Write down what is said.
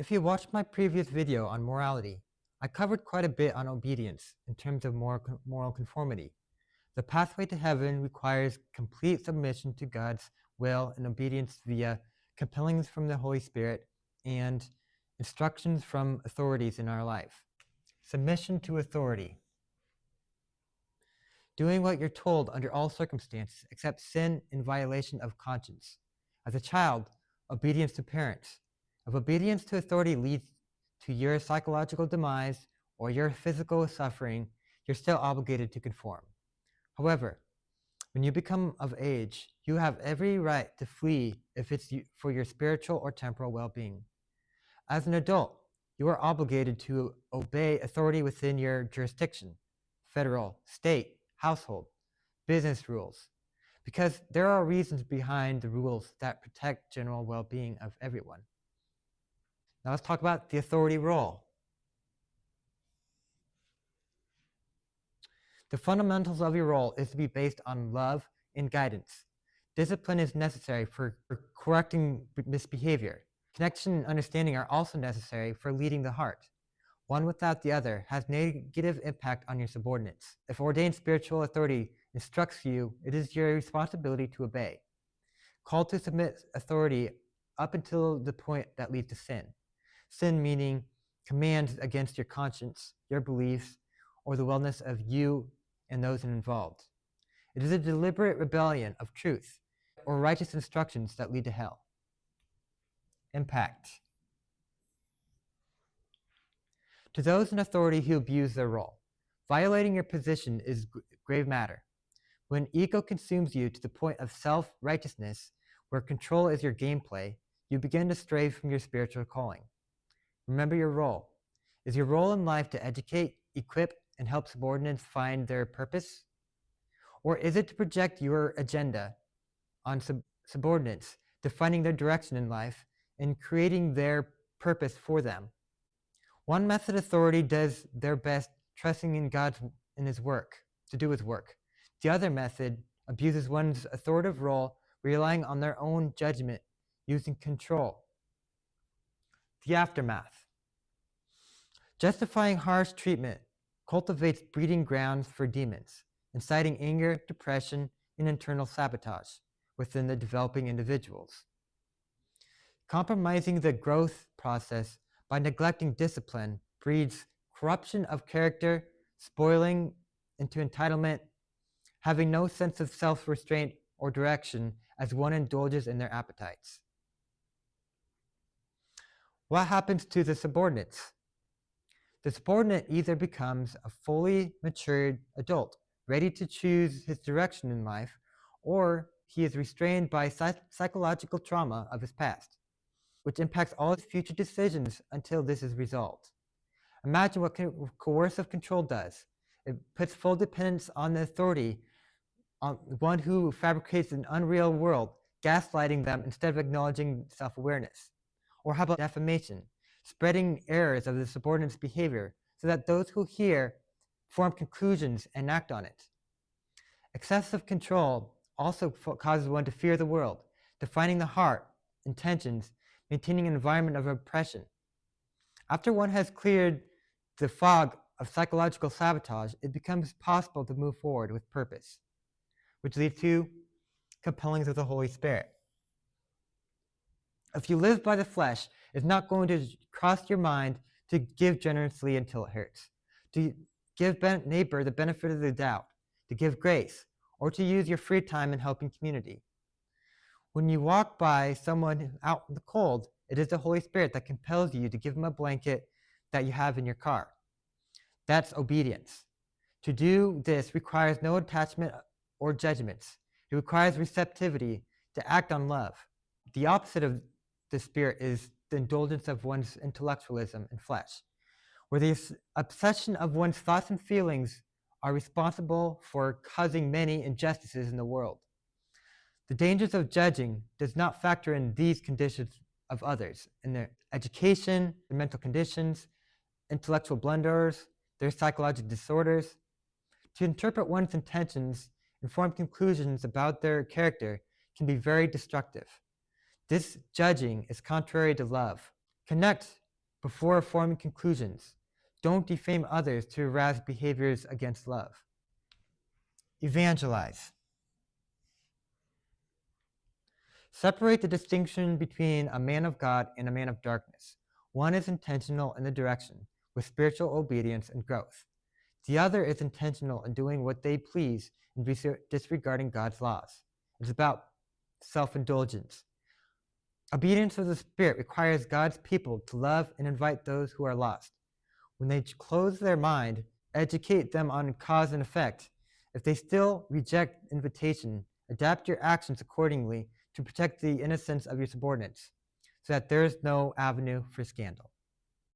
If you watched my previous video on morality, I covered quite a bit on obedience in terms of moral conformity. The pathway to heaven requires complete submission to God's will and obedience via compellings from the Holy Spirit and instructions from authorities in our life. Submission to authority. Doing what you're told under all circumstances except sin in violation of conscience. As a child, obedience to parents. If obedience to authority leads to your psychological demise or your physical suffering, you're still obligated to conform. However, when you become of age, you have every right to flee if it's for your spiritual or temporal well-being. As an adult, you are obligated to obey authority within your jurisdiction, federal, state, household, business rules, because there are reasons behind the rules that protect general well-being of everyone. Now let's talk about the authority role. The fundamentals of your role is to be based on love and guidance. Discipline is necessary for correcting misbehavior. Connection and understanding are also necessary for leading the heart. One without the other has negative impact on your subordinates. If ordained spiritual authority instructs you, it is your responsibility to obey. Called to submit authority up until the point that leads to sin. Sin meaning commands against your conscience, your beliefs, or the wellness of you and those involved. It is a deliberate rebellion of truth or righteous instructions that lead to hell. Impact. To those in authority who abuse their role, violating your position is grave matter. When ego consumes you to the point of self-righteousness, where control is your gameplay, you begin to stray from your spiritual calling. Remember your role. Is your role in life to educate, equip, and help subordinates find their purpose? Or is it to project your agenda on subordinates, defining their direction in life and creating their purpose for them? One method authority does their best trusting in God in his work, to do his work. The other method abuses one's authoritative role, relying on their own judgment, using control. The aftermath. Justifying harsh treatment cultivates breeding grounds for demons, inciting anger, depression, and internal sabotage within the developing individuals. Compromising the growth process by neglecting discipline breeds corruption of character, spoiling into entitlement, having no sense of self-restraint or direction as one indulges in their appetites. What happens to the subordinates? The subordinate either becomes a fully matured adult, ready to choose his direction in life, or he is restrained by psychological trauma of his past, which impacts all his future decisions until this is resolved. Imagine what coercive control does. It puts full dependence on the authority, on one who fabricates an unreal world, gaslighting them instead of acknowledging self-awareness. Or how about defamation? Spreading errors of the subordinate's behavior so that those who hear form conclusions and act on it. Excessive control also causes one to fear the world, defining the heart, intentions, maintaining an environment of oppression. After one has cleared the fog of psychological sabotage, it becomes possible to move forward with purpose, which leads to compellings of the Holy Spirit. If you live by the flesh, it's not going to cross your mind to give generously until it hurts, to give neighbor the benefit of the doubt, to give grace, or to use your free time in helping community. When you walk by someone out in the cold, it is the Holy Spirit that compels you to give them a blanket that you have in your car. That's obedience. To do this requires no attachment or judgments. It requires receptivity to act on love. The opposite of the Spirit is the indulgence of one's intellectualism and flesh, where the obsession of one's thoughts and feelings are responsible for causing many injustices in the world. The dangers of judging does not factor in these conditions of others, in their education, their mental conditions, intellectual blunders, their psychological disorders. To interpret one's intentions and form conclusions about their character can be very destructive. This judging is contrary to love. Connect before forming conclusions. Don't defame others to arouse behaviors against love. Evangelize. Separate the distinction between a man of God and a man of darkness. One is intentional in the direction, with spiritual obedience and growth. The other is intentional in doing what they please and disregarding God's laws. It's about self-indulgence. Obedience of the Spirit requires God's people to love and invite those who are lost. When they close their mind, educate them on cause and effect. If they still reject invitation, adapt your actions accordingly to protect the innocence of your subordinates, so that there is no avenue for scandal.